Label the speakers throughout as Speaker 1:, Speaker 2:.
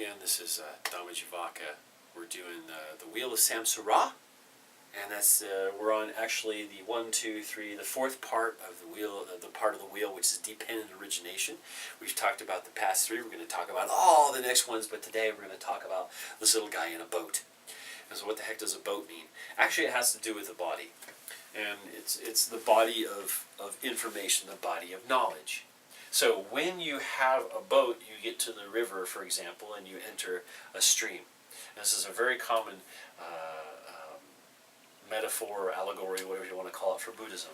Speaker 1: again. This is Dhammajivaka. We're doing the Wheel of Samsara, and that's we're on actually the 1, 2, 3, the fourth part of the wheel, the part of the wheel which is dependent origination. We've talked about the past three. We're going to talk about all the next ones, but today we're going to talk about this little guy in a boat. And so, what the heck does a boat mean? Actually, it has to do with the body, and it's the body of information, the body of knowledge. So when you have a boat, you get to the river, for example, and you enter a stream. And this is a very common metaphor or allegory, whatever you want to call it, for Buddhism.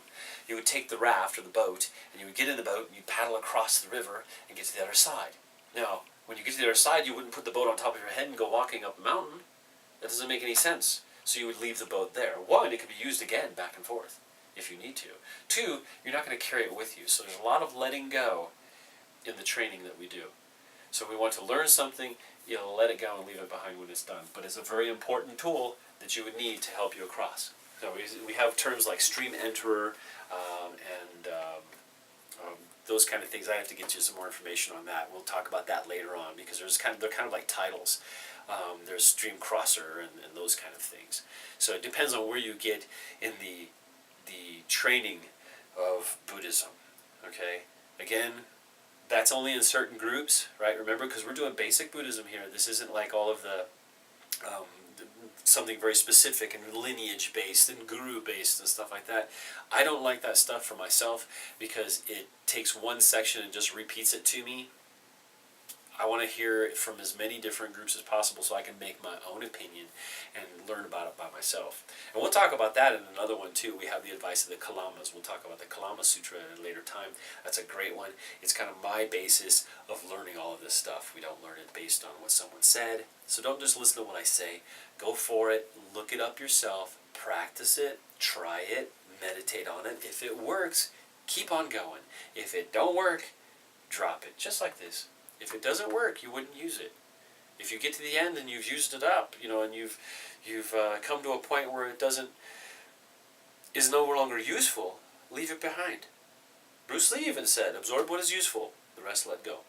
Speaker 1: You would take the raft or the boat, and you would get in the boat, and you'd paddle across the river and get to the other side. Now, when you get to the other side, you wouldn't put the boat on top of your head and go walking up a mountain. That doesn't make any sense. So you would leave the boat there. One, it could be used again, back and forth, if you need to. Two, you're not going to carry it with you. So there's a lot of letting go in the training that we do. So we want to learn something, let it go and leave it behind when it's done. But it's a very important tool that you would need to help you across. So we have terms like stream enterer and those kind of things. I have to get you some more information on that. We'll talk about that later on because they're kind of like titles. There's stream crosser and those kind of things. So it depends on where you get in the training of Buddhism. Okay, again, that's only in certain groups, right? Remember, because we're doing basic Buddhism here. This isn't like all of the something very specific and lineage based and guru based and stuff like that. I don't like that stuff for myself because it takes one section and just repeats it to me. I want to hear it from as many different groups as possible so I can make my own opinion and learn about it by myself. And we'll talk about that in another one too. We have the advice of the Kalamas. We'll talk about the Kalama Sutra at a later time. That's a great one. It's kind of my basis of learning all of this stuff. We don't learn it based on what someone said. So don't just listen to what I say. Go for it. Look it up yourself. Practice it. Try it. Meditate on it. If it works, keep on going. If it don't work, drop it. Just like this. If it doesn't work, you wouldn't use it. If you get to the end and you've used it up, and you've come to a point where it is no longer useful, leave it behind. Bruce Lee even said, "Absorb what is useful, the rest let go."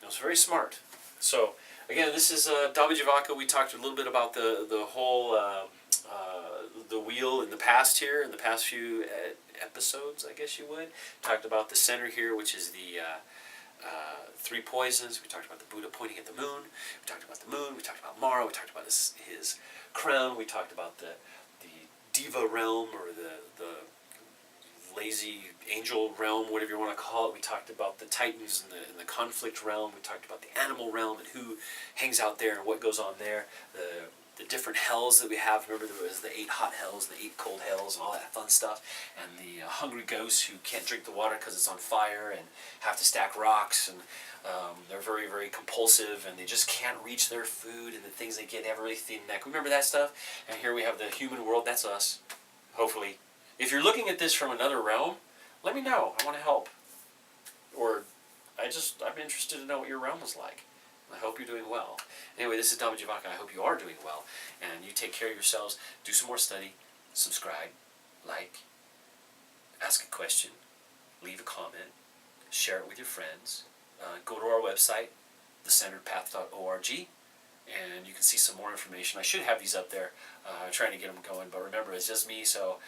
Speaker 1: It was very smart. So again, this is Dhammajivaka. We talked a little bit about the whole the wheel in the past here, in the past few episodes, I guess you would. Talked about the center here, which is the three poisons. We talked about the Buddha pointing at the moon. We talked about the moon. We talked about Mara. We talked about his crown. We talked about the diva realm or the lazy angel realm, whatever you want to call it. We talked about the titans in the conflict realm. We talked about the animal realm and who hangs out there and what goes on there. The different hells that we have. Remember, there was the 8 hot hells, the 8 cold hells, and all that fun stuff. And the hungry ghosts who can't drink the water because it's on fire and have to stack rocks. And they're very, very compulsive, and they just can't reach their food. And the things they get, they have a really thin neck. Remember that stuff? And here we have the human world. That's us, hopefully. If you're looking at this from another realm, let me know. I want to help. Or I'm interested to know what your realm is like. I hope you're doing well. Anyway, this is Dhammajivaka. I hope you are doing well. And you take care of yourselves. Do some more study. Subscribe. Like. Ask a question. Leave a comment. Share it with your friends. Go to our website, thecenteredpath.org, and you can see some more information. I should have these up there. I'm trying to get them going, but remember, it's just me, so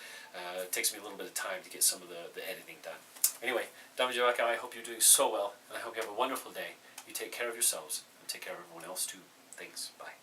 Speaker 1: it takes me a little bit of time to get some of the editing done. Anyway, Dhammajivaka, I hope you're doing so well, and I hope you have a wonderful day. You take care of yourselves. Take care of everyone else too. Thanks. Bye.